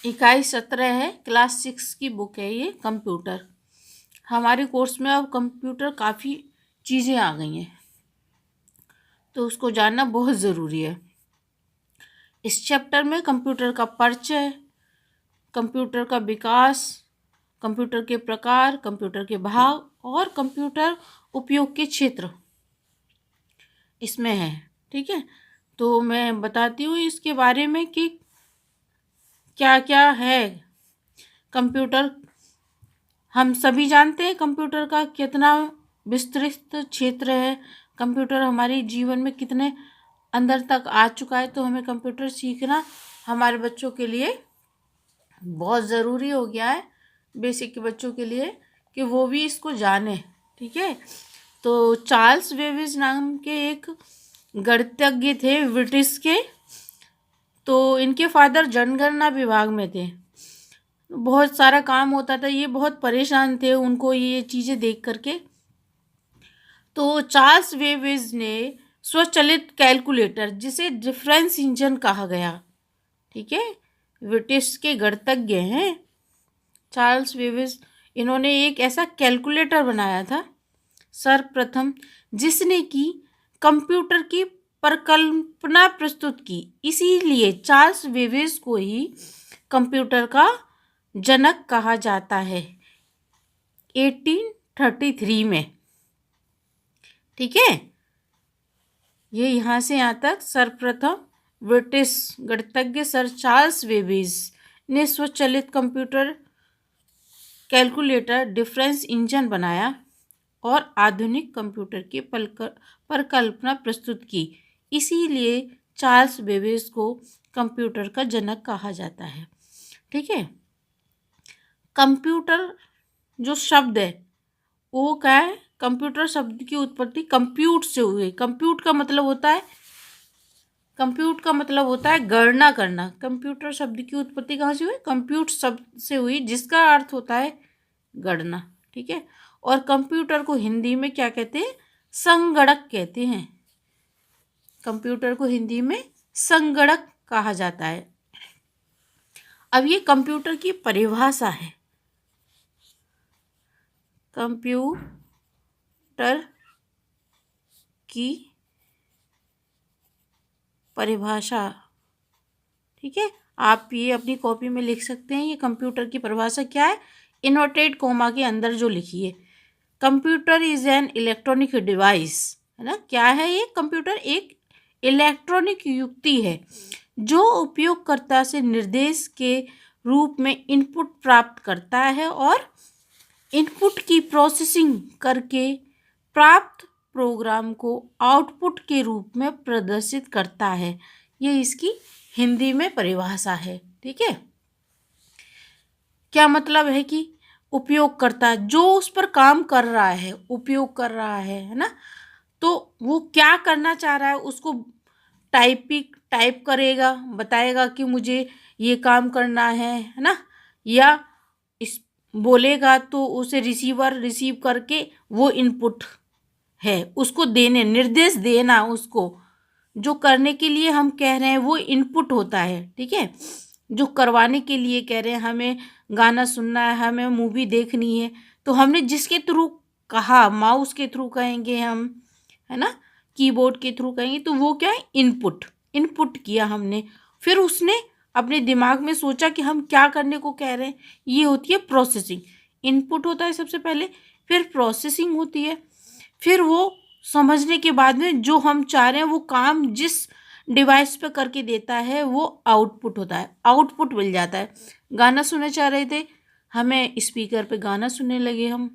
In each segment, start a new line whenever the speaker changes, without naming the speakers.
इकाई 17 है, क्लास 6 की बुक है ये, कंप्यूटर। हमारे कोर्स में अब कंप्यूटर काफ़ी चीज़ें आ गई हैं, तो उसको जानना बहुत ज़रूरी है। इस चैप्टर में कंप्यूटर का परिचय, कंप्यूटर का विकास, कंप्यूटर के प्रकार, कंप्यूटर के भाग और कंप्यूटर उपयोग के क्षेत्र इसमें है। ठीक है, तो मैं बताती हूँ इसके बारे में कि क्या क्या है कंप्यूटर। हम सभी जानते हैं कंप्यूटर का कितना विस्तृत क्षेत्र है, कंप्यूटर हमारे जीवन में कितने अंदर तक आ चुका है। तो हमें कंप्यूटर सीखना हमारे बच्चों के लिए बहुत ज़रूरी हो गया है, बेसिक के बच्चों के लिए, कि वो भी इसको जाने। ठीक है, तो चार्ल्स बेबेज नाम के एक गणितज्ञ थे ब्रिटिश के। तो इनके फादर जनगणना विभाग में थे, बहुत सारा काम होता था, ये बहुत परेशान थे उनको ये चीज़ें देख करके। तो चार्ल्स बेबेज ने स्वचालित कैलकुलेटर, जिसे डिफरेंस इंजन कहा गया, ठीक है, ब्रिटिश के गणितज्ञ हैं चार्ल्स बेबेज, इन्होंने एक ऐसा कैलकुलेटर बनाया था सर्वप्रथम, जिसने कि कंप्यूटर की परिकल्पना प्रस्तुत की। इसीलिए चार्ल्स बेबेज को ही कंप्यूटर का जनक कहा जाता है 1833 में। ठीक है, ये यहाँ से यहाँ तक सर्वप्रथम ब्रिटिश गणितज्ञ सर चार्ल्स बेबेज ने स्वचालित कंप्यूटर कैलकुलेटर डिफरेंस इंजन बनाया और आधुनिक कंप्यूटर की परिकल्पना प्रस्तुत की। इसीलिए चार्ल्स बेबेज को कंप्यूटर का जनक कहा जाता है। ठीक है, कंप्यूटर जो शब्द है वो क्या है, कंप्यूटर शब्द की उत्पत्ति कंप्यूट से हुई। कंप्यूट का मतलब होता है गणना करना। कंप्यूटर शब्द की उत्पत्ति कहाँ से हुई, कंप्यूट शब्द से हुई, जिसका अर्थ होता है गणना। ठीक है, और कंप्यूटर को हिंदी में क्या कहते हैं, संगणक कहते हैं। कंप्यूटर को हिंदी में संगणक कहा जाता है। अब ये कंप्यूटर की परिभाषा है। कंप्यूटर की परिभाषा, ठीक है, आप ये अपनी कॉपी में लिख सकते हैं। ये कंप्यूटर की परिभाषा क्या है, इनवर्टेड कोमा के अंदर जो लिखी है, computer is an electronic device, है ना। क्या है ये, कंप्यूटर एक इलेक्ट्रॉनिक युक्ति है जो उपयोगकर्ता से निर्देश के रूप में इनपुट प्राप्त करता है और इनपुट की प्रोसेसिंग करके प्राप्त प्रोग्राम को आउटपुट के रूप में प्रदर्शित करता है। ये इसकी हिंदी में परिभाषा है। ठीक है, क्या मतलब है कि उपयोगकर्ता जो उस पर काम कर रहा है, उपयोग कर रहा है ना, तो वो क्या करना चाह रहा है उसको टाइप करेगा, बताएगा कि मुझे ये काम करना है ना, या इस बोलेगा तो उसे रिसीवर रिसीव करके वो इनपुट है, उसको देने निर्देश देना, उसको जो करने के लिए हम कह रहे हैं वो इनपुट होता है। ठीक है, जो करवाने के लिए कह रहे हैं, हमें गाना सुनना है, हमें मूवी देखनी है, तो हमने जिसके थ्रू कहा, माउस के थ्रू कहेंगे हम, है ना, कीबोर्ड के थ्रू कहेंगे, तो वो क्या है, इनपुट किया हमने। फिर उसने अपने दिमाग में सोचा कि हम क्या करने को कह रहे हैं, ये होती है प्रोसेसिंग। इनपुट होता है सबसे पहले, फिर प्रोसेसिंग होती है, फिर वो समझने के बाद में जो हम चाह रहे हैं वो काम जिस डिवाइस पे करके देता है वो आउटपुट होता है, आउटपुट मिल जाता है। गाना सुनना चाह रहे थे, हमें स्पीकर पे गाना सुनने लगे, हम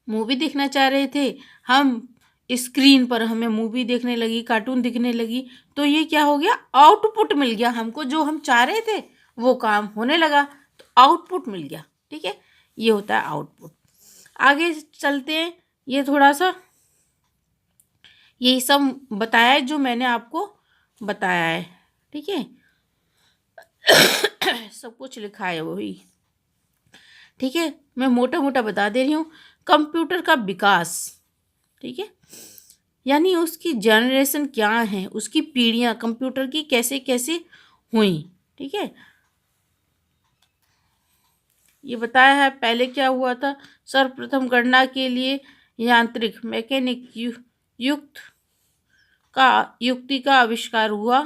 मूवी देखना चाह रहे थे, हम स्क्रीन पर हमें मूवी देखने लगी, कार्टून दिखने लगी, तो ये क्या हो गया, आउटपुट मिल गया हमको, जो हम चाह रहे थे वो काम होने लगा, तो आउटपुट मिल गया। ठीक है, ये होता है आउटपुट। आगे चलते हैं, ये थोड़ा सा यही सब बताया है जो मैंने आपको बताया है। ठीक है, सब कुछ लिखा है वही। ठीक है, मैं मोटा मोटा बता दे रही हूँ। कंप्यूटर का विकास, ठीक है, यानी उसकी जनरेशन क्या है, उसकी पीढ़ियाँ कंप्यूटर की कैसे कैसे हुई। ठीक है, ये बताया है पहले क्या हुआ था। सर्वप्रथम गणना के लिए यांत्रिक मैकेनिक युक्ति का आविष्कार हुआ,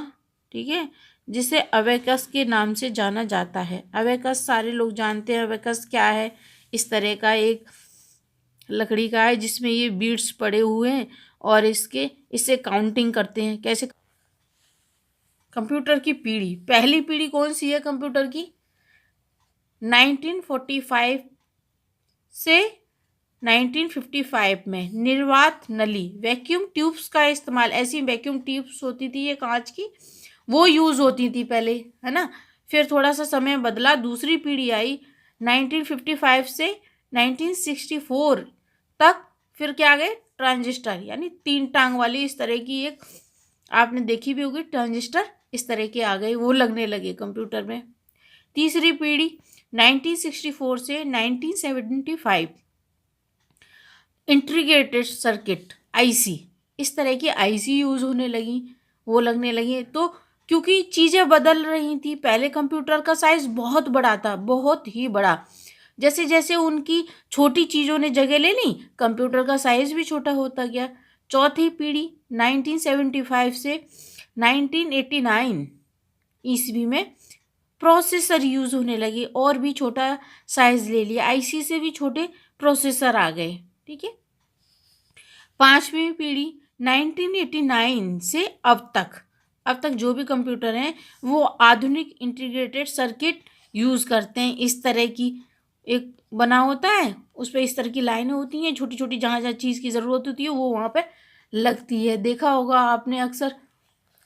ठीक है, जिसे अबेकस के नाम से जाना जाता है। अबेकस सारे लोग जानते हैं। अबेकस क्या है? इस तरह का एक लकड़ी का है जिसमें ये बीड्स पड़े हुए हैं और इससे काउंटिंग करते हैं। कैसे? कंप्यूटर की पीढ़ी, पहली पीढ़ी कौन सी है कंप्यूटर की? 1945 से 1955 में निर्वात नली वैक्यूम ट्यूब्स का इस्तेमाल, ऐसी वैक्यूम ट्यूब्स होती थी ये कांच की, वो यूज़ होती थी पहले, है ना। फिर थोड़ा सा समय बदला, दूसरी पीढ़ी आई 1955 से 1964 तक। फिर क्या आ गए? ट्रांजिस्टर, यानी 3 टांग वाली इस तरह की एक, आपने देखी भी होगी ट्रांजिस्टर, इस तरह के आ गए, वो लगने लगे कंप्यूटर में। तीसरी पीढ़ी 1964 से 1975, इंटीग्रेटेड सर्किट आईसी, इस तरह की आईसी यूज़ होने लगी, वो लगने लगी। तो क्योंकि चीज़ें बदल रही थी, पहले कंप्यूटर का साइज़ बहुत बड़ा था, बहुत ही बड़ा। जैसे जैसे उनकी छोटी चीज़ों ने जगह ले ली, कंप्यूटर का साइज़ भी छोटा होता गया। चौथी पीढ़ी 1975 से 1989 ईस्वी में प्रोसेसर यूज़ होने लगे, और भी छोटा साइज़ ले लिया, आईसी से भी छोटे प्रोसेसर आ गए, ठीक है। पांचवी पीढ़ी 1989 से अब तक जो भी कंप्यूटर हैं वो आधुनिक इंटीग्रेटेड सर्किट यूज़ करते हैं। इस तरह की एक बना होता है, उस पर इस तरह की लाइनें होती हैं, छोटी छोटी, जहाँ जहाँ चीज़ की ज़रूरत होती है वो वहाँ पर लगती है। देखा होगा आपने अक्सर,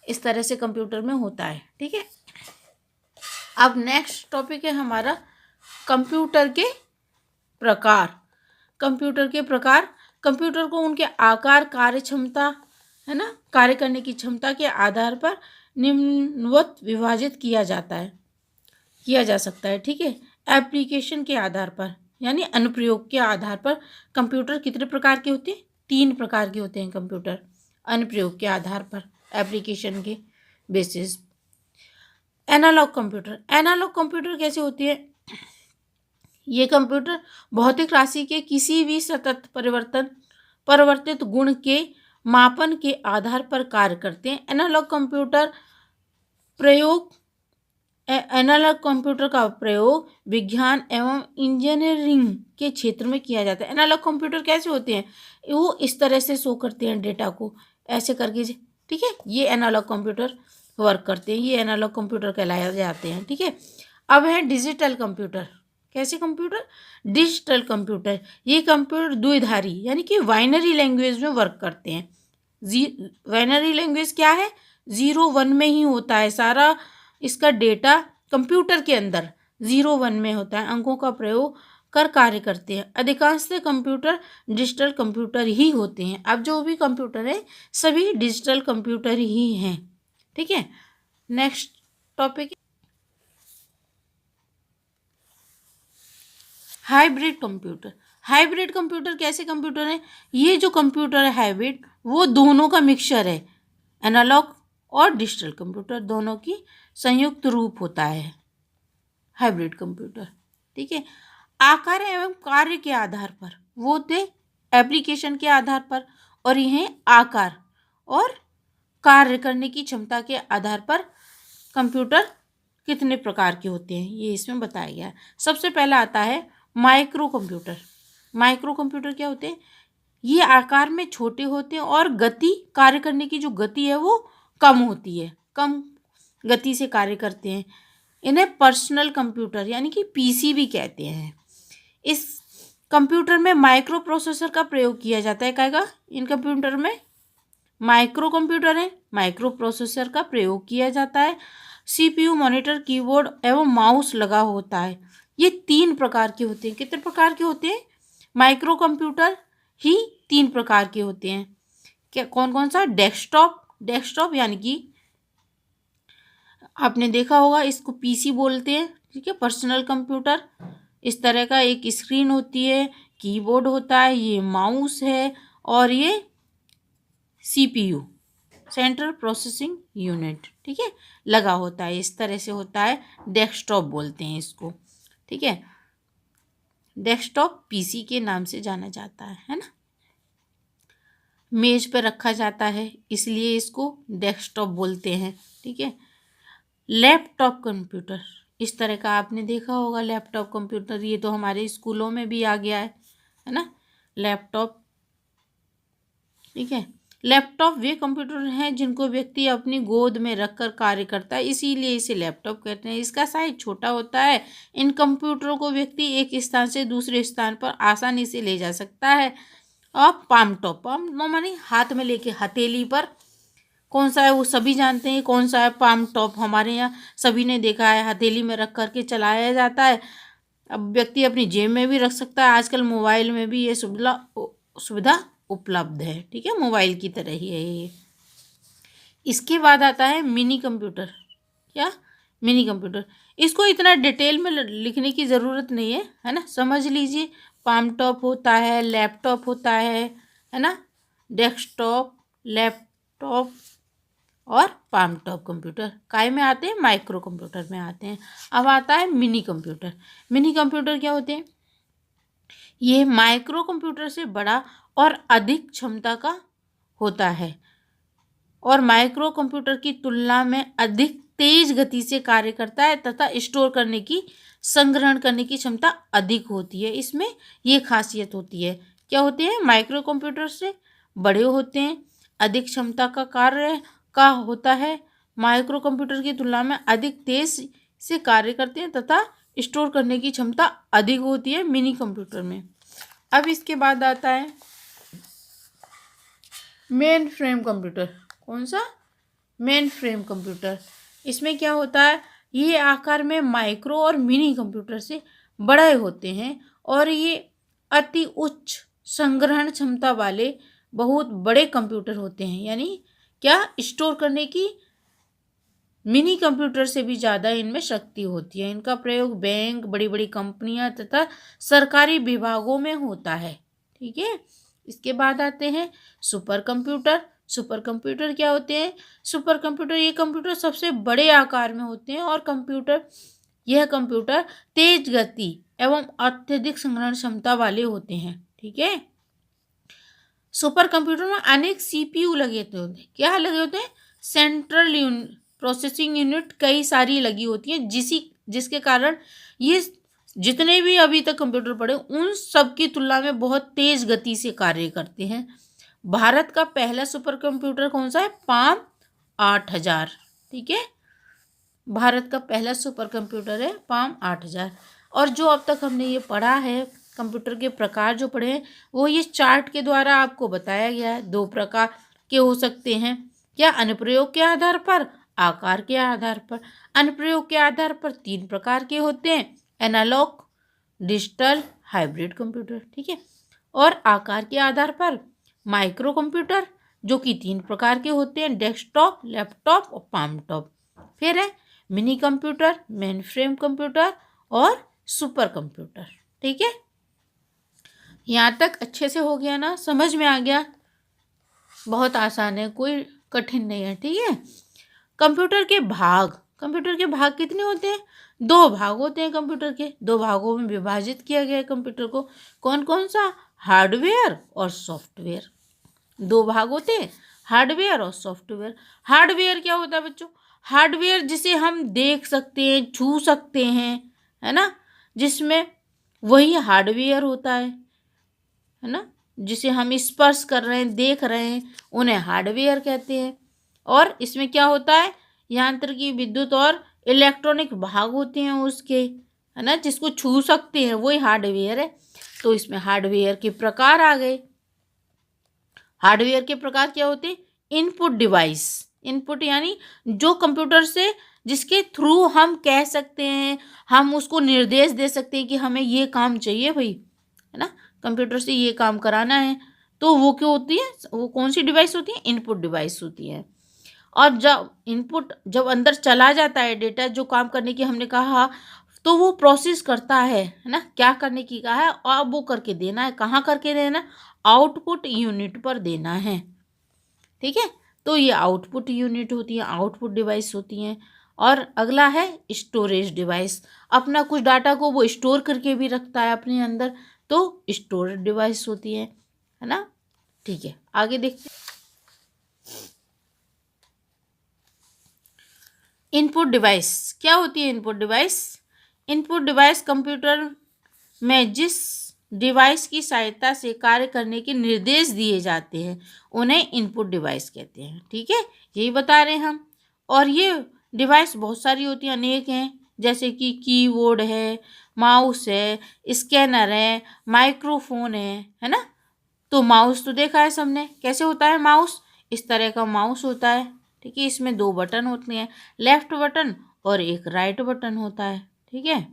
इस तरह से कंप्यूटर में होता है, ठीक है। अब नेक्स्ट टॉपिक है हमारा कंप्यूटर के प्रकार। कंप्यूटर के प्रकार, कंप्यूटर को उनके आकार, कार्य क्षमता, है ना, कार्य करने की क्षमता के आधार पर निम्नवत विभाजित किया जा सकता है, ठीक है। एप्लीकेशन के आधार पर, यानी अनुप्रयोग के आधार पर कंप्यूटर कितने प्रकार के होते हैं? 3 प्रकार के होते हैं कंप्यूटर, अनुप्रयोग के आधार पर, एप्लीकेशन के basis. Analog computer, analog computer कैसे होती है? ये कंप्यूटर भौतिक राशि के किसी भी सतत परिवर्तित गुण के मापन के आधार पर कार्य करते हैं। एनालॉग कंप्यूटर का प्रयोग विज्ञान एवं इंजीनियरिंग के क्षेत्र में किया जाता है। एनालॉग कंप्यूटर कैसे होते हैं? वो इस तरह से शो करते हैं डेटा को, ऐसे करके, ठीक है। ये एनालॉग कंप्यूटर वर्क करते हैं, ये एनालॉग कंप्यूटर कहलाए जाते हैं, ठीक है। अब है डिजिटल कंप्यूटर। कैसे कंप्यूटर? डिजिटल कंप्यूटर, ये कंप्यूटर द्विधारी यानी कि बाइनरी लैंग्वेज में वर्क करते हैं। बाइनरी लैंग्वेज क्या है? 0-1 में ही होता है सारा, इसका डेटा कंप्यूटर के अंदर 0-1 में होता है, अंकों का प्रयोग कर कार्य करते हैं। अधिकांशतः कंप्यूटर डिजिटल कंप्यूटर ही होते हैं। अब जो भी कंप्यूटर है सभी डिजिटल कंप्यूटर ही हैं, ठीक है। Next topic, hybrid computer. Hybrid computer कैसे कंप्यूटर है? ये जो कंप्यूटर है हाइब्रिड, वो दोनों का मिक्सचर है, एनालॉग और डिजिटल कंप्यूटर दोनों की संयुक्त रूप होता है हाइब्रिड कंप्यूटर, ठीक है। आकार एवं कार्य के आधार पर, वो थे एप्लीकेशन के आधार पर, और यह आकार और कार्य करने की क्षमता के आधार पर कंप्यूटर कितने प्रकार के होते हैं ये इसमें बताया गया है। सबसे पहला आता है माइक्रो कंप्यूटर। माइक्रो कंप्यूटर क्या होते हैं? ये आकार में छोटे होते हैं और गति, कार्य करने की जो गति है वो कम होती है, कम गति से कार्य करते हैं। इन्हें पर्सनल कंप्यूटर यानी कि पीसी भी कहते हैं। इस कंप्यूटर में माइक्रो प्रोसेसर का प्रयोग किया जाता है। कहेगा इन कंप्यूटर में माइक्रो कंप्यूटर है, माइक्रो प्रोसेसर का प्रयोग किया जाता है। सीपीयू, मॉनिटर, कीबोर्ड एवं माउस लगा होता है। ये 3 प्रकार के होते हैं। कितने प्रकार के होते हैं? माइक्रो कंप्यूटर ही 3 प्रकार के होते हैं। क्या, कौन कौन सा? डेस्कटॉप यानी कि आपने देखा होगा, इसको पीसी बोलते हैं, ठीक है। पर्सनल कंप्यूटर, इस तरह का एक स्क्रीन होती है, कीबोर्ड होता है, ये माउस है, और ये सीपीयू, सेंट्रल प्रोसेसिंग यूनिट, ठीक है, लगा होता है। इस तरह से होता है, डेस्कटॉप बोलते हैं इसको, ठीक है। डेस्कटॉप पीसी के नाम से जाना जाता है ना। मेज पर रखा जाता है इसलिए इसको डेस्कटॉप बोलते हैं, ठीक है। लैपटॉप कंप्यूटर, इस तरह का आपने देखा होगा लैपटॉप कंप्यूटर, ये तो हमारे स्कूलों में भी आ गया है ना लैपटॉप, ठीक है। लैपटॉप वे कंप्यूटर हैं जिनको व्यक्ति अपनी गोद में रखकर कार्य करता है, इसीलिए इसे लैपटॉप कहते हैं। इसका साइज छोटा होता है। इन कंप्यूटरों को व्यक्ति एक स्थान से दूसरे स्थान पर आसानी से ले जा सकता है। और पाम टॉप, पाम माने हाथ में लेके, हथेली पर कौन सा है वो सभी जानते हैं कौन सा है, पाम टॉप हमारे यहाँ सभी ने देखा है, हथेली में रख करके चलाया जाता है। अब व्यक्ति अपनी जेब में भी रख सकता है, आजकल मोबाइल में भी ये सुविधा उपलब्ध है, ठीक है, मोबाइल की तरह ही है ये। इसके बाद आता है मिनी कंप्यूटर। क्या? Mini computer. इसको इतना डिटेल में लिखने की ज़रूरत नहीं है ना, समझ लीजिए। पाम टॉप होता है, लैपटॉप होता है ना, डेस्कटॉप, लैपटॉप और पाम टॉप कंप्यूटर काय में आते हैं? माइक्रो कंप्यूटर में आते हैं। अब आता है मिनी कंप्यूटर। मिनी कंप्यूटर क्या होते हैं? ये माइक्रो कंप्यूटर से बड़ा और अधिक क्षमता का होता है और माइक्रो कंप्यूटर की तुलना में अधिक तेज गति से कार्य करता है तथा स्टोर करने की, संग्रहण करने की क्षमता अधिक होती है। इसमें ये खासियत होती है। क्या होते हैं? माइक्रो कंप्यूटर से बड़े होते हैं, अधिक क्षमता का कार्य का होता है, माइक्रो कंप्यूटर की तुलना में अधिक तेज से कार्य करते हैं तथा स्टोर करने की क्षमता अधिक होती है मिनी कंप्यूटर में। अब इसके बाद आता है मेन फ्रेम कंप्यूटर। कौन सा? Main frame computer. इसमें क्या होता है? ये आकार में माइक्रो और मिनी कंप्यूटर से बड़े होते हैं और ये अति उच्च संग्रहण क्षमता वाले बहुत बड़े कंप्यूटर होते हैं। यानी क्या? स्टोर करने की मिनी कंप्यूटर से भी ज़्यादा इनमें शक्ति होती है। इनका प्रयोग बैंक, बड़ी बड़ी कंपनियां तथा सरकारी विभागों में होता है, ठीक है। इसके बाद आते हैं सुपर कंप्यूटर। सुपर कंप्यूटर क्या होते हैं? सुपर कंप्यूटर, ये कंप्यूटर सबसे बड़े आकार में होते हैं और यह कंप्यूटर तेज गति एवं अत्यधिक संग्रहण क्षमता वाले होते हैं, ठीक है। सुपर कंप्यूटर में अनेक सीपीयू लगे होते हैं। क्या लगे होते हैं? सेंट्रल प्रोसेसिंग यूनिट कई सारी लगी होती हैं, जिसके कारण ये जितने भी अभी तक कंप्यूटर पड़े उन सब की तुलना में बहुत तेज गति से कार्य करते हैं। भारत का पहला सुपर कंप्यूटर कौन सा है? पाम 8000, ठीक है। भारत का पहला सुपर कंप्यूटर है पाम 8000। और जो अब तक हमने ये पढ़ा है, कंप्यूटर के प्रकार जो पढ़े हैं, वो ये चार्ट के द्वारा आपको बताया गया है। 2 प्रकार के हो सकते हैं। क्या? अनुप्रयोग के आधार पर, आकार के आधार पर। अनुप्रयोग के आधार पर 3 प्रकार के होते हैं, एनालॉग, डिजिटल, हाइब्रिड कंप्यूटर, ठीक है। और आकार के आधार पर माइक्रो कंप्यूटर, जो कि 3 प्रकार के होते हैं, डेस्कटॉप, लैपटॉप और पाम टॉप। फिर है mini computer, main frame computer और सुपर कंप्यूटर, ठीक है। यहाँ तक अच्छे से हो गया ना? समझ में आ गया? बहुत आसान है, कोई कठिन नहीं है, ठीक है। कंप्यूटर के भाग। कंप्यूटर के भाग कितने होते हैं? 2 भाग होते हैं कंप्यूटर के। 2 भागों में विभाजित किया गया है कंप्यूटर को। कौन कौन सा? हार्डवेयर और सॉफ्टवेयर। 2 भाग होते हैं, हार्डवेयर और सॉफ्टवेयर। हार्डवेयर क्या होता है बच्चों? हार्डवेयर जिसे हम देख सकते हैं, छू सकते हैं, है ना, जिसमें वही हार्डवेयर होता है ना, जिसे हम स्पर्श कर रहे हैं, देख रहे हैं, उन्हें हार्डवेयर कहते हैं। और इसमें क्या होता है? यांत्रिकी, विद्युत और इलेक्ट्रॉनिक भाग होते हैं उसके, है ना, जिसको छू सकते हैं, वही हार्डवेयर है। तो इसमें हार्डवेयर के प्रकार आ गए। हार्डवेयर के प्रकार क्या होते हैं? Input device. इनपुट यानी जो कंप्यूटर से, जिसके थ्रू हम कह सकते हैं, हम उसको निर्देश दे सकते हैं कि हमें ये काम चाहिए भाई, है ना, कंप्यूटर से ये काम कराना है। तो वो क्या होती है? वो कौन सी डिवाइस होती है? इनपुट डिवाइस होती है। और जब अंदर चला जाता है डेटा, जो काम करने की हमने कहा, तो वो प्रोसेस करता है ना, क्या करने की कहा है और वो करके देना है। कहाँ करके देना? आउटपुट यूनिट पर देना है, ठीक है। तो ये आउटपुट यूनिट होती है, आउटपुट डिवाइस होती हैं। और अगला है स्टोरेज डिवाइस, अपना कुछ डाटा को वो स्टोर करके भी रखता है अपने अंदर, तो स्टोरेज डिवाइस होती है ना। ठीक है, आगे देखते हैं। इनपुट डिवाइस क्या होती है? Input device, input device computer में जिस डिवाइस की सहायता से कार्य करने के निर्देश दिए जाते हैं उन्हें इनपुट डिवाइस कहते हैं। ठीक है, यही बता रहे हैं हम। और ये डिवाइस बहुत सारी होती हैं, अनेक हैं, जैसे कि कीबोर्ड है, माउस है, स्कैनर है, माइक्रोफोन है ना। तो माउस तो देखा है सबने, कैसे होता है माउस? इस तरह का माउस होता है। ठीक है, इसमें दो बटन होते हैं, लेफ्ट बटन और एक राइट बटन होता है। ठीक है,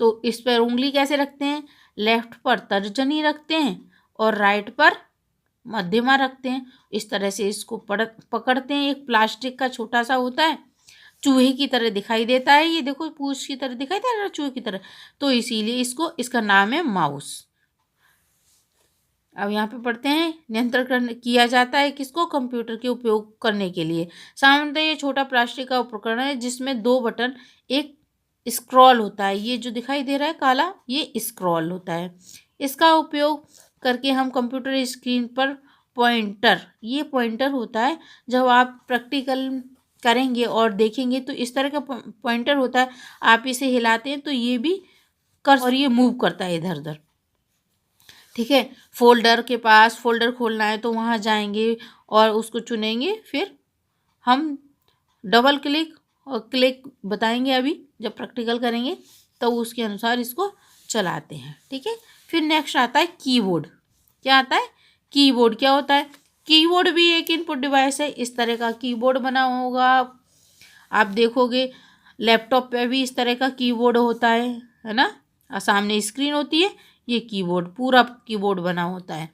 तो इस पर उंगली कैसे रखते हैं? लेफ्ट पर तर्जनी रखते हैं और राइट पर मध्यमा रखते हैं। इस तरह से इसको पकड़ते हैं। एक प्लास्टिक का छोटा सा होता है, चूहे की तरह दिखाई देता है, ये देखो पूंछ की तरह दिखाई दे रहा है, चूहे की तरह, तो इसीलिए इसका नाम है माउस। अब यहाँ पे पढ़ते हैं, नियंत्रण किया जाता है किसको? कंप्यूटर के उपयोग करने के लिए। सामान्यतः ये छोटा प्लास्टिक का उपकरण है जिसमें दो बटन, एक स्क्रॉल होता है, ये जो दिखाई दे रहा है काला, ये स्क्रॉल होता है। इसका उपयोग करके हम कंप्यूटर स्क्रीन पर पॉइंटर, ये पॉइंटर होता है, जब आप प्रैक्टिकल करेंगे और देखेंगे तो इस तरह का पॉइंटर होता है, आप इसे हिलाते हैं तो ये भी कर और ये मूव करता है इधर उधर। ठीक है, फोल्डर के पास फोल्डर खोलना है तो वहाँ जाएंगे और उसको चुनेंगे, फिर हम डबल क्लिक और क्लिक बताएंगे अभी जब प्रैक्टिकल करेंगे तो उसके अनुसार इसको चलाते हैं। ठीक है, फिर नेक्स्ट आता है कीबोर्ड। क्या आता है? कीबोर्ड क्या होता है? कीबोर्ड भी एक इनपुट डिवाइस है। इस तरह का कीबोर्ड बना होगा, आप देखोगे लैपटॉप पे भी इस तरह का कीबोर्ड होता है ना। और सामने स्क्रीन होती है, ये कीबोर्ड पूरा कीबोर्ड बना होता है।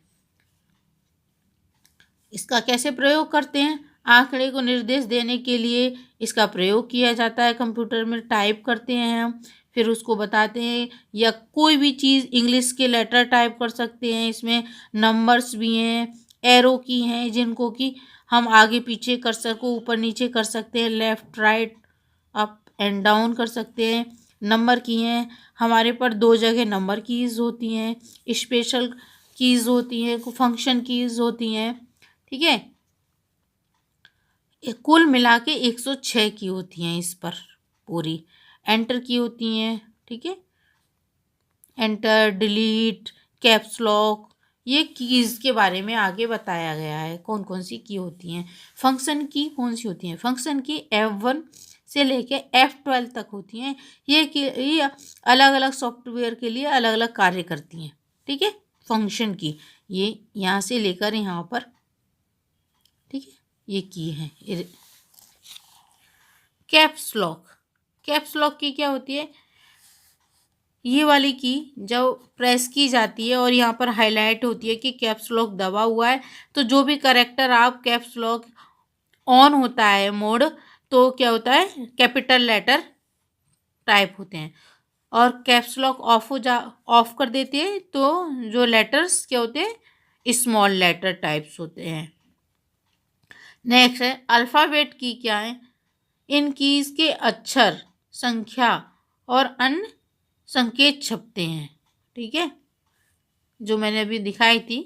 इसका कैसे प्रयोग करते हैं? आंकड़े को निर्देश देने के लिए इसका प्रयोग किया जाता है। कंप्यूटर में टाइप करते हैं हम, फिर उसको बताते हैं, या कोई भी चीज़ इंग्लिश के लेटर टाइप कर सकते हैं। इसमें नंबर्स भी हैं, एरो की हैं जिनको कि हम आगे पीछे कर्सर को ऊपर नीचे कर सकते हैं, left right up and down कर सकते हैं। नंबर की हैं, हमारे पर दो जगह नंबर कीज़ होती हैं, स्पेशल कीज़ होती हैं, फंक्शन कीज़ होती हैं। ठीक है, कुल मिला के 106 की होती हैं इस पर पूरी। एंटर की होती हैं। ठीक है, एंटर, डिलीट, कैप्स लॉक, ये कीज़ के बारे में आगे बताया गया है कौन कौन सी की होती हैं। फंक्शन की कौन सी होती हैं? फंक्शन की F1 से लेके F12 तक होती हैं। ये अलग अलग सॉफ्टवेयर के लिए अलग अलग कार्य करती हैं। ठीक है, फंक्शन की ये यहाँ से लेकर यहाँ पर, ठीक है, ये की है। कैप्स लॉक, कैप्स लॉक की क्या होती है? ये वाली की जब प्रेस की जाती है और यहाँ पर हाईलाइट होती है कि कैप्स लॉक दबा हुआ है, तो जो भी करेक्टर आप कैप्स लॉक ऑन होता है मोड, तो क्या होता है? कैपिटल लेटर टाइप होते हैं। और कैप्स लॉक ऑफ कर देते हैं तो जो लेटर्स क्या होते हैं? स्मॉल लेटर टाइप्स होते हैं। नेक्स्ट है अल्फ़ाबेट की। क्या है? इन कीज के अक्षर, संख्या और अन्य संकेत छपते हैं। ठीक है, जो मैंने अभी दिखाई थी,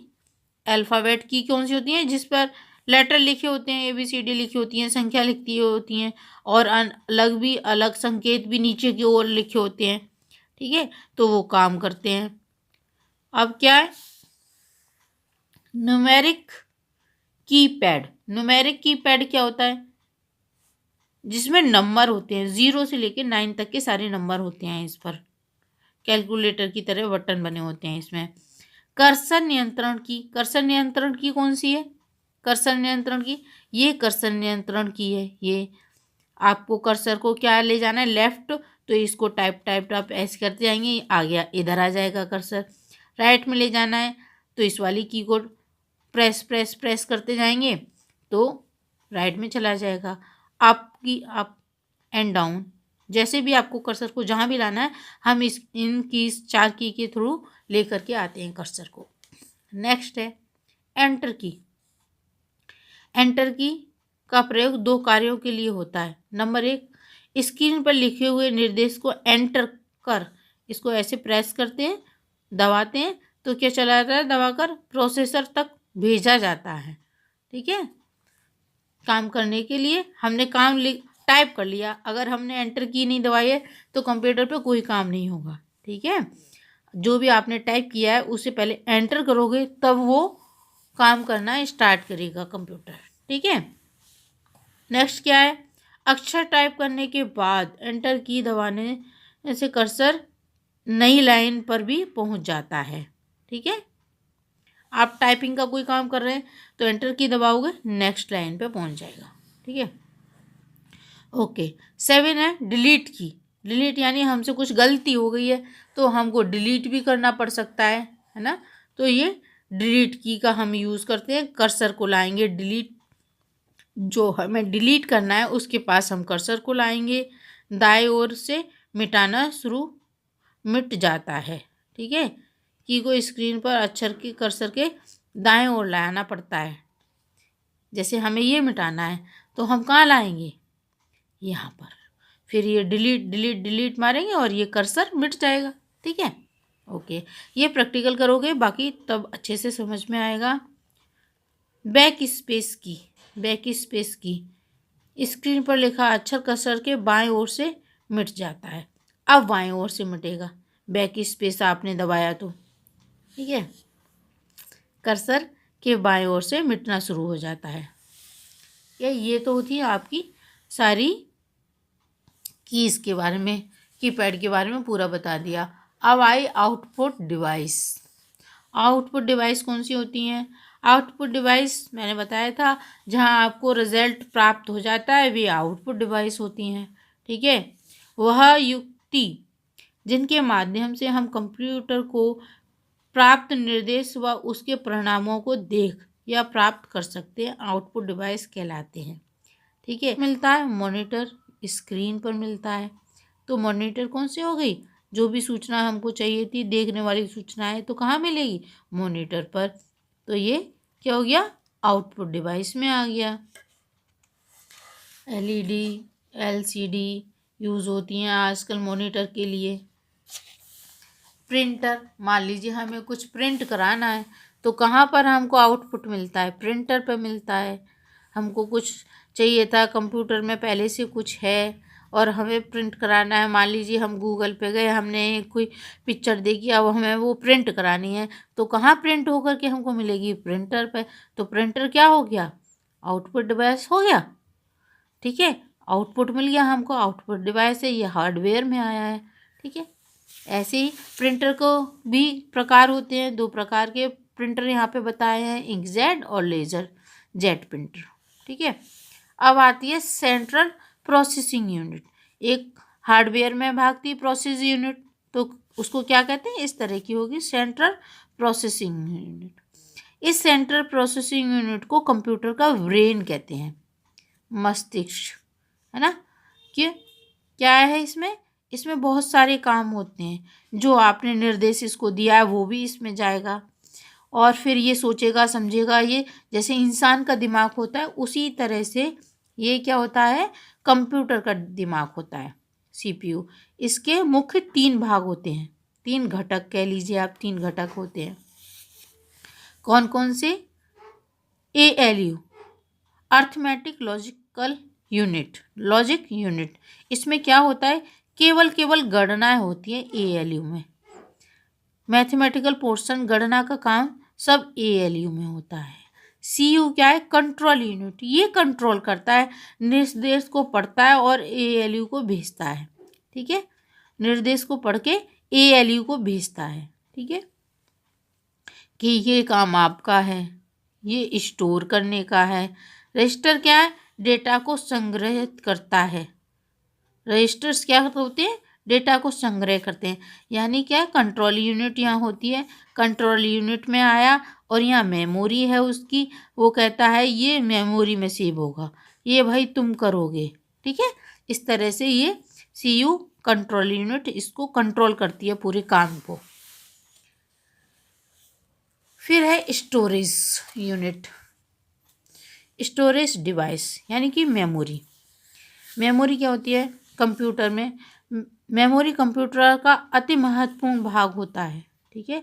अल्फ़ाबेट की कौन सी होती हैं? जिस पर लेटर लिखे होते हैं, ABCD लिखी होती हैं, संख्या लिखती होती हैं, और अलग भी अलग संकेत भी नीचे की ओर लिखे होते हैं। ठीक है, तो वो काम करते हैं। अब क्या है? Numeric keypad. न्यूमेरिक कीपैड क्या होता है? जिसमें नंबर होते हैं, 0 से लेकर 9 तक के सारे नंबर होते हैं इस पर। कैलकुलेटर की तरह बटन बने होते हैं इसमें। कर्सर नियंत्रण की, कर्सर नियंत्रण की कौन सी है? कर्सर नियंत्रण की, ये कर्सर नियंत्रण की है। ये आपको कर्सर को क्या ले जाना है? लेफ्ट, तो इसको टाइप टाइप टाइप ऐसे करते जाएंगे, आ गया, इधर आ जाएगा कर्सर। राइट में ले जाना है तो इस वाली की को प्रेस प्रेस प्रेस करते जाएंगे तो राइट में चला जाएगा। अप एंड डाउन, जैसे भी आपको कर्सर को जहाँ भी लाना है, हम इन की 4 की के थ्रू लेकर के आते हैं कर्सर को। नेक्स्ट है एंटर की। एंटर की का प्रयोग 2 कार्यों के लिए होता है। नंबर 1, स्क्रीन पर लिखे हुए निर्देश को एंटर कर इसको ऐसे प्रेस करते हैं, दबाते हैं तो क्या चला जाता है, दबाकर प्रोसेसर तक भेजा जाता है। ठीक है, काम करने के लिए हमने काम टाइप कर लिया, अगर हमने एंटर की नहीं दबाई है तो कंप्यूटर पे कोई काम नहीं होगा। ठीक है, जो भी आपने टाइप किया है उसे पहले एंटर करोगे तब वो काम करना स्टार्ट करेगा कंप्यूटर। ठीक है, नेक्स्ट क्या है, अक्षर टाइप करने के बाद एंटर की दबाने से कर्सर नई लाइन पर भी पहुंच जाता है। ठीक है, आप टाइपिंग का कोई काम कर रहे हैं तो एंटर की दबाओगे, नेक्स्ट लाइन पे पहुंच जाएगा। ठीक है, ओके। 7 है डिलीट की। डिलीट यानी हमसे कुछ गलती हो गई है तो हमको डिलीट भी करना पड़ सकता है ना, तो ये डिलीट की का हम यूज़ करते हैं। कर्सर को लाएंगे डिलीट, जो हमें डिलीट करना है उसके पास हम कर्सर को लाएंगे, दाएं ओर से मिटाना शुरू मिट जाता है। ठीक है, की को स्क्रीन पर अक्षर की कर्सर के दाएं ओर लाना पड़ता है। जैसे हमें ये मिटाना है तो हम कहाँ लाएंगे, यहाँ पर, फिर ये डिलीट डिलीट डिलीट मारेंगे और ये कर्सर मिट जाएगा। ठीक है, ओके, ये प्रैक्टिकल करोगे बाकी तब अच्छे से समझ में आएगा। बैक स्पेस की, बैक स्पेस की स्क्रीन पर लिखा अक्षर कर्सर के बाएं ओर से मिट जाता है। अब बाएं ओर से मिटेगा, बैक स्पेस आपने दबाया तो। ठीक है, कर्सर के बाएं ओर से मिटना शुरू हो जाता है। ये तो होती है आपकी सारी कीज़ के बारे में, कीपैड के बारे में पूरा बता दिया। अब आई आउटपुट डिवाइस। आउटपुट डिवाइस कौन सी होती हैं, आउटपुट डिवाइस मैंने बताया था जहां आपको रिजल्ट प्राप्त हो जाता है वे आउटपुट डिवाइस होती हैं। ठीक है, वह युक्ति जिनके माध्यम से हम कंप्यूटर को प्राप्त निर्देश व उसके परिणामों को देख या प्राप्त कर सकते हैं आउटपुट डिवाइस कहलाते हैं। ठीक है, मिलता है मॉनिटर, स्क्रीन पर मिलता है। तो मॉनिटर कौन सी हो गई, जो भी सूचना हमको चाहिए थी देखने वाली सूचनाएं तो कहाँ मिलेगी, मॉनिटर पर। तो ये क्या हो गया, आउटपुट डिवाइस में आ गया। एलईडी एलसीडी यूज़ होती हैं आजकल मॉनिटर के लिए। प्रिंटर, मान लीजिए हमें कुछ प्रिंट कराना है तो कहाँ पर हमको आउटपुट मिलता है, प्रिंटर पर मिलता है। हमको कुछ चाहिए था कंप्यूटर में पहले से कुछ है और हमें प्रिंट कराना है, मान लीजिए हम गूगल पे गए, हमने कोई पिक्चर देखी, अब हमें वो प्रिंट करानी है तो कहाँ प्रिंट होकर के हमको मिलेगी, प्रिंटर पे। तो प्रिंटर क्या हो गया, आउटपुट डिवाइस हो गया। ठीक है, आउटपुट मिल गया हमको, आउटपुट डिवाइस है, ये हार्डवेयर में आया है। ठीक है, ऐसे ही प्रिंटर को भी प्रकार होते हैं, 2 प्रकार के प्रिंटर यहाँ पे बताए हैं, इंकजेट और लेज़र जेट प्रिंटर। ठीक है, अब आती है सेंट्रल प्रोसेसिंग यूनिट। एक हार्डवेयर में भागती प्रोसेस यूनिट तो उसको क्या कहते हैं, इस तरह की होगी सेंट्रल प्रोसेसिंग यूनिट। इस सेंट्रल प्रोसेसिंग यूनिट को कंप्यूटर का ब्रेन कहते हैं, मस्तिष्क, है ना। क्या है इसमें, इसमें बहुत सारे काम होते हैं, जो आपने निर्देश इसको दिया है वो भी इसमें जाएगा और फिर ये सोचेगा समझेगा। ये जैसे इंसान का दिमाग होता है उसी तरह से ये क्या होता है, कंप्यूटर का दिमाग होता है, सीपीयू। इसके मुख्य 3 भाग होते हैं, 3 घटक कह लीजिए आप, 3 घटक होते हैं। कौन कौन से, ALU arithmetic logical unit, logic unit. इसमें क्या होता है, केवल गणनाएं होती है एएलयू में। मैथमेटिकल पोर्शन, गणना का काम सब एएलयू में होता है। सीयू क्या है, कंट्रोल यूनिट, ये कंट्रोल करता है, निर्देश को पढ़ता है और एएलयू को भेजता है। ठीक है, निर्देश को पढ़ के एएलयू को भेजता है। ठीक है, कि ये काम आपका है, ये स्टोर करने का है। रजिस्टर क्या है, डेटा को संग्रहित करता है। रजिस्टर्स क्या होते हैं, डेटा को संग्रह करते हैं। यानी क्या है, कंट्रोल यूनिट यहाँ होती है, कंट्रोल यूनिट में आया और यहाँ मेमोरी है उसकी, वो कहता है ये मेमोरी में सेव होगा, ये भाई तुम करोगे। ठीक है, इस तरह से ये सीयू कंट्रोल यूनिट इसको कंट्रोल करती है पूरे काम को। फिर है स्टोरेज यूनिट, स्टोरेज डिवाइस यानी कि मेमोरी। मेमोरी क्या होती है, कंप्यूटर में मेमोरी कंप्यूटर का अति महत्वपूर्ण भाग होता है। ठीक है,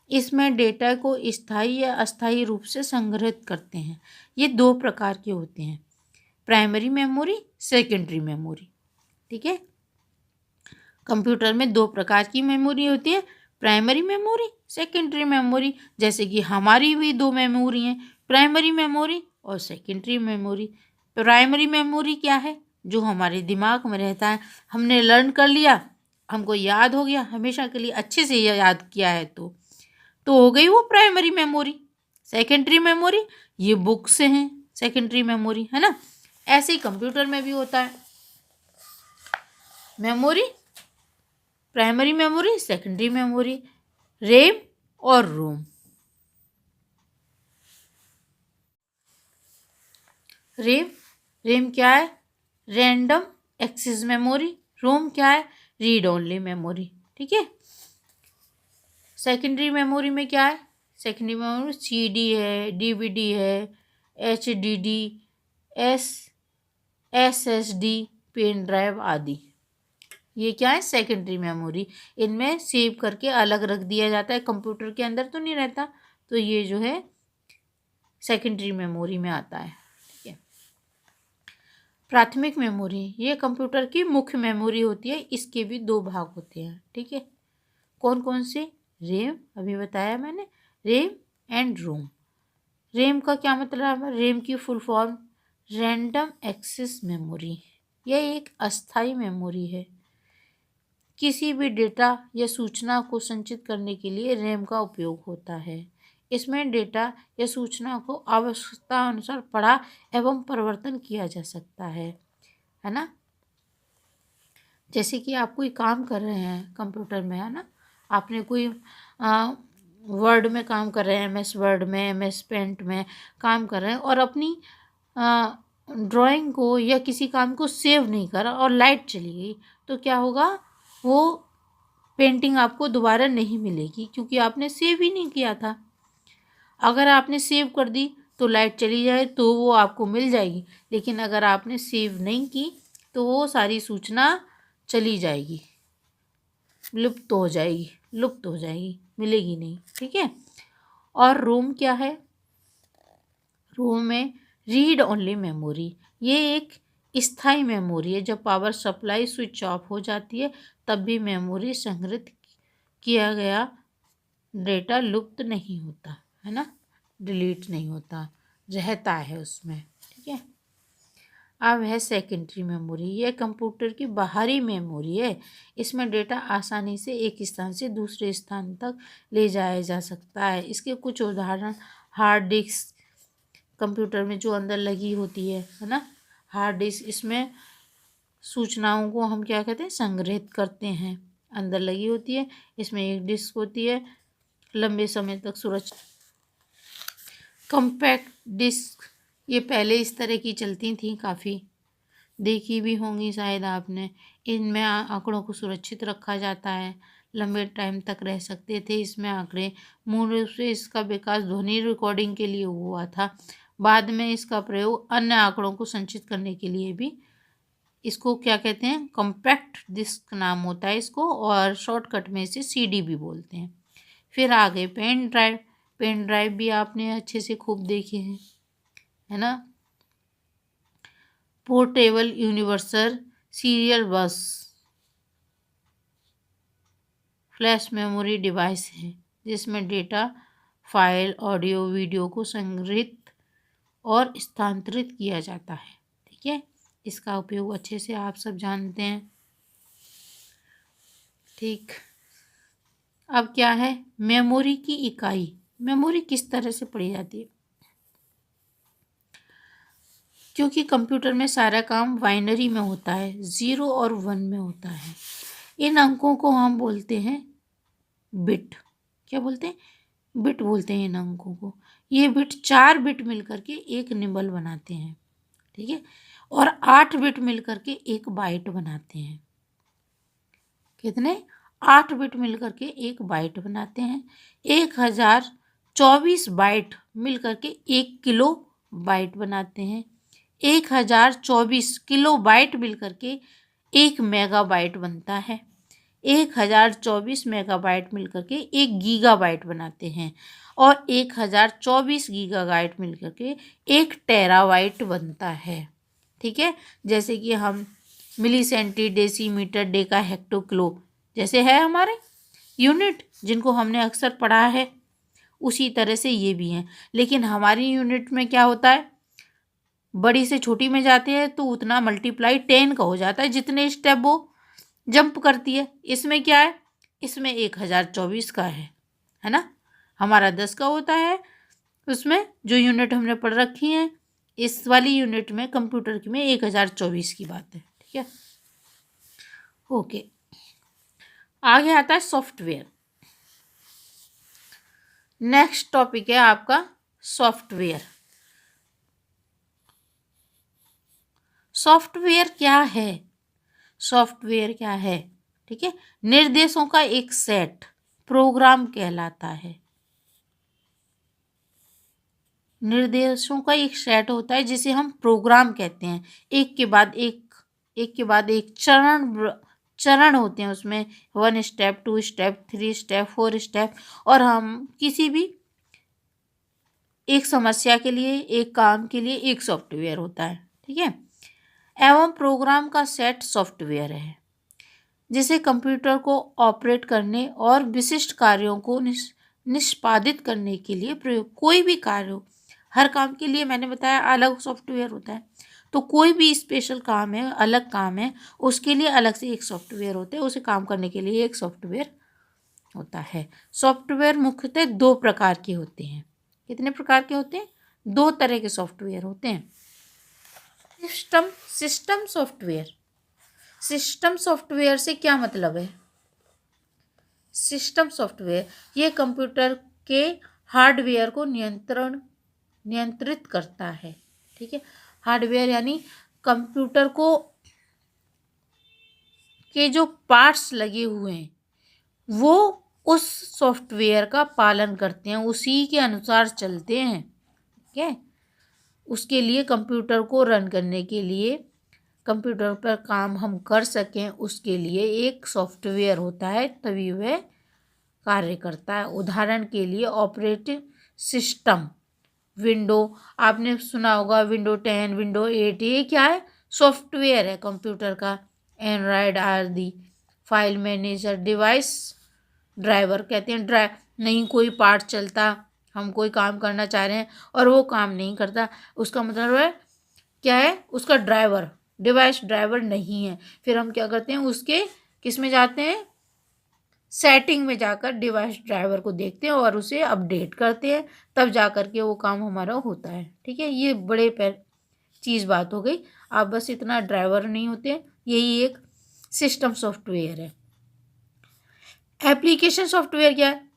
इसमें डेटा को स्थायी या अस्थायी रूप से संग्रहित करते हैं। ये दो प्रकार के होते हैं, प्राइमरी मेमोरी, सेकेंडरी मेमोरी। ठीक है, कंप्यूटर में दो प्रकार की मेमोरी होती है, प्राइमरी मेमोरी, सेकेंडरी मेमोरी। जैसे कि हमारी भी दो मेमोरी हैं, प्राइमरी मेमोरी और सेकेंडरी मेमोरी। प्राइमरी मेमोरी क्या है? जो हमारे दिमाग में रहता है, हमने लर्न कर लिया, हमको याद हो गया, हमेशा के लिए अच्छे से याद किया है तो हो गई वो प्राइमरी मेमोरी। सेकेंडरी मेमोरी ये बुक से हैं, सेकेंडरी मेमोरी, है ना। ऐसे ही कंप्यूटर में भी होता है, memory, primary memory, secondary memory, RAM और रोम। रैम क्या है? Random access memory. रोम क्या है? Read only memory. ठीक है, सेकेंडरी मेमोरी में क्या है? सेकेंडरी मेमोरी सीडी है, डीवीडी है, एचडीडी, एसएसडी, पेन ड्राइव आदि। ये क्या है? Secondary memory. इनमें सेव करके अलग रख दिया जाता है, कंप्यूटर के अंदर तो नहीं रहता, तो ये जो है सेकेंडरी मेमोरी में आता है। ठीक है, प्राथमिक मेमोरी, ये कंप्यूटर की मुख्य मेमोरी होती है। इसके भी दो भाग होते हैं। ठीक है, कौन कौन से? रैम, अभी बताया मैंने, रैम एंड रोम। रैम का क्या मतलब है? रैम की full form random access memory. यह एक अस्थायी मेमोरी है। किसी भी डेटा या सूचना को संचित करने के लिए रैम का उपयोग होता है। इसमें डेटा या सूचना को आवश्यकता अनुसार पढ़ा एवं परिवर्तन किया जा सकता है ना। जैसे कि आप कोई काम कर रहे हैं कंप्यूटर में, है ना, आपने कोई वर्ड में काम कर रहे हैं, एमएस वर्ड में, एमएस पेंट में काम कर रहे हैं और अपनी ड्राइंग को या किसी काम को सेव नहीं करा और लाइट चली गई, तो क्या होगा? वो पेंटिंग आपको दोबारा नहीं मिलेगी, क्योंकि आपने सेव ही नहीं किया था। अगर आपने सेव कर दी तो लाइट चली जाए तो वो आपको मिल जाएगी, लेकिन अगर आपने सेव नहीं की तो वो सारी सूचना चली जाएगी, लुप्त हो जाएगी, मिलेगी नहीं। ठीक है, और रोम क्या है? रोम में रीड ओनली मेमोरी। ये एक स्थायी मेमोरी है। जब पावर सप्लाई स्विच ऑफ हो जाती है तब भी मेमोरी संग्रहित किया गया डेटा लुप्त नहीं होता, है ना, डिलीट नहीं होता, रहता है उसमें। ठीक है, अब है सेकेंडरी मेमोरी। यह कंप्यूटर की बाहरी मेमोरी है। इसमें डेटा आसानी से एक स्थान से दूसरे स्थान तक ले जाया जा सकता है। इसके कुछ उदाहरण हार्ड डिस्क, कंप्यूटर में जो अंदर लगी होती है ना, हार्ड डिस्क, इसमें सूचनाओं को हम क्या कहते हैं? संग्रहित करते हैं, अंदर लगी होती है। इसमें एक डिस्क होती है, लंबे समय तक सुरक्षित। कॉम्पैक्ट डिस्क, ये पहले इस तरह की चलती थी, काफ़ी देखी भी होंगी शायद आपने। इनमें आंकड़ों को सुरक्षित रखा जाता है, लंबे टाइम तक रह सकते थे इसमें आंकड़े। मूल रूप से इसका विकास ध्वनि रिकॉर्डिंग के लिए हुआ था। बाद में इसका प्रयोग अन्य आंकड़ों को संचित करने के लिए भी, इसको क्या कहते हैं? कॉम्पैक्ट डिस्क नाम होता है इसको, और शॉर्टकट में इसे सीडी भी बोलते हैं। फिर आ गए पेन ड्राइव। पेन ड्राइव भी आपने अच्छे से खूब देखे हैं, है ना। पोर्टेबल यूनिवर्सल सीरियल बस फ्लैश मेमोरी डिवाइस है, जिसमें डेटा, फाइल, ऑडियो, वीडियो को संग्रहित और स्थानांतरित किया जाता है। ठीक है, इसका उपयोग अच्छे से आप सब जानते हैं। ठीक, अब क्या है? मेमोरी की इकाई। मेमोरी किस तरह से पढ़ी जाती है? क्योंकि कंप्यूटर में सारा काम बाइनरी में होता है, 0 और 1 में होता है। इन अंकों को हम बोलते हैं बिट। क्या बोलते हैं? बिट बोलते हैं इन अंकों को। ये बिट 4 बिट मिलकर के एक निबल बनाते हैं। ठीक है, और 8 बिट मिलकर के एक बाइट बनाते हैं। कितने? 8 बिट मिलकर के एक बाइट बनाते हैं। 1024 बाइट मिलकर के 1 किलो बाइट बनाते हैं। 1024 किलो बाइट मिलकर के 1 मेगाबाइट बनता है। 1024 मेगाबाइट मिलकर के 1 गीगाबाइट बनाते हैं और 1024 गीगाबाइट मिलकर के 1 टेराबाइट बनता है। ठीक है, जैसे कि हम milli centi, decimetre, deca, hecto, kilo जैसे है हमारे यूनिट जिनको हमने अक्सर पढ़ा है, उसी तरह से ये भी हैं। लेकिन हमारी यूनिट में क्या होता है, बड़ी से छोटी में जाते हैं तो उतना मल्टीप्लाई 10 का हो जाता है जितने स्टेप वो जंप करती है। इसमें क्या है, इसमें 1024 का है ना। हमारा 10 का होता है उसमें जो यूनिट हमने पढ़ रखी है। इस वाली यूनिट में कंप्यूटर की में 1024 की बात है। ठीक है, ओके। आगे आता है सॉफ्टवेयर। नेक्स्ट टॉपिक है आपका सॉफ्टवेयर। सॉफ्टवेयर क्या है, सॉफ्टवेयर क्या है, ठीक है, निर्देशों का एक सेट प्रोग्राम कहलाता है। निर्देशों का एक सेट होता है जिसे हम प्रोग्राम कहते हैं। एक के बाद एक चरण होते हैं उसमें, 1 स्टेप, 2 स्टेप, 3 स्टेप, 4 स्टेप। और हम किसी भी एक समस्या के लिए, एक काम के लिए एक सॉफ्टवेयर होता है। ठीक है, एवं प्रोग्राम का सेट सॉफ्टवेयर है जिसे कंप्यूटर को ऑपरेट करने और विशिष्ट कार्यों को निष्पादित करने के लिए प्रयोग। कोई भी कार्य हो, हर काम के लिए मैंने बताया अलग सॉफ्टवेयर होता है। तो कोई भी स्पेशल काम है, अलग काम है, उसके लिए अलग से एक सॉफ्टवेयर होता है, उसे काम करने के लिए एक सॉफ्टवेयर होता है। सॉफ्टवेयर मुख्यतः 2 प्रकार के होते हैं। कितने प्रकार के होते हैं? 2 तरह के सॉफ्टवेयर होते हैं। System software. सिस्टम सॉफ्टवेयर से क्या मतलब है? सिस्टम सॉफ्टवेयर ये कंप्यूटर के हार्डवेयर को नियंत्रित करता है। ठीक है, हार्डवेयर यानी कंप्यूटर को के जो पार्ट्स लगे हुए हैं वो उस सॉफ्टवेयर का पालन करते हैं, उसी के अनुसार चलते हैं। ठीक है, उसके लिए कंप्यूटर को रन करने के लिए, कंप्यूटर पर काम हम कर सकें, उसके लिए एक सॉफ्टवेयर होता है, तभी वह कार्य करता है। उदाहरण के लिए ऑपरेटिंग सिस्टम, विंडो, आपने सुना होगा विंडो 10, विंडो 8, ये क्या है? सॉफ्टवेयर है कंप्यूटर का। एंड्रॉयड आदि, फाइल मैनेजर, डिवाइस ड्राइवर कहते हैं। नहीं कोई पार्ट चलता, हम कोई काम करना चाह रहे हैं और वो काम नहीं करता, उसका मतलब है क्या है? उसका ड्राइवर, डिवाइस ड्राइवर नहीं है। फिर हम क्या करते हैं, उसके किस में जाते हैं? सेटिंग में जाकर डिवाइस ड्राइवर को देखते हैं और उसे अपडेट करते हैं, तब जा कर के वो काम हमारा होता है। ठीक है, ये बड़े चीज़ बात हो गई। आप बस इतना ड्राइवर नहीं होते हैं, यही एक सिस्टम सॉफ्टवेयर है। एप्लीकेशन सॉफ्टवेयर क्या है?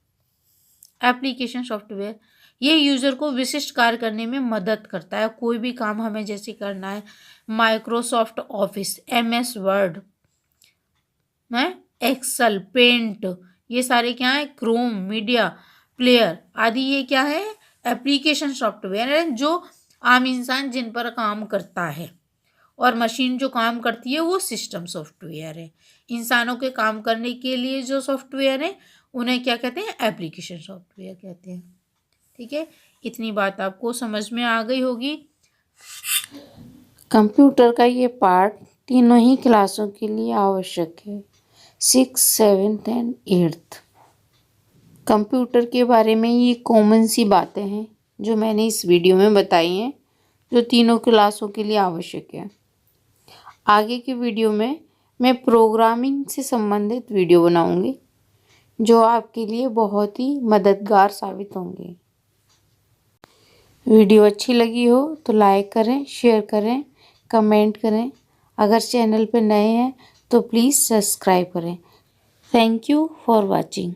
एप्लीकेशन सॉफ्टवेयर ये यूज़र को विशिष्ट कार्य करने में मदद करता है। कोई भी काम हमें जैसे करना है, Microsoft Office, MS Word, Excel, Paint, ये सारे क्या है? क्रोम, मीडिया प्लेयर आदि, ये क्या है? एप्लीकेशन सॉफ्टवेयर है जो आम इंसान जिन पर काम करता है, और मशीन जो काम करती है वो सिस्टम सॉफ्टवेयर है। इंसानों के काम करने के लिए जो सॉफ्टवेयर है उन्हें क्या कहते हैं? एप्लीकेशन सॉफ्टवेयर कहते हैं। ठीक है, इतनी बात आपको समझ में आ गई होगी। कंप्यूटर का ये पार्ट तीनों ही क्लासों के लिए आवश्यक है, 6, 7 एंड 8। कंप्यूटर के बारे में ये कॉमन सी बातें हैं जो मैंने इस वीडियो में बताई हैं, जो तीनों क्लासों के लिए आवश्यक है। आगे की वीडियो में मैं प्रोग्रामिंग से संबंधित वीडियो बनाऊंगी जो आपके लिए बहुत ही मददगार साबित होंगे। वीडियो अच्छी लगी हो तो लाइक करें, शेयर करें, कमेंट करें। अगर चैनल पर नए हैं तो प्लीज़ सब्सक्राइब करें। Thank you for watching.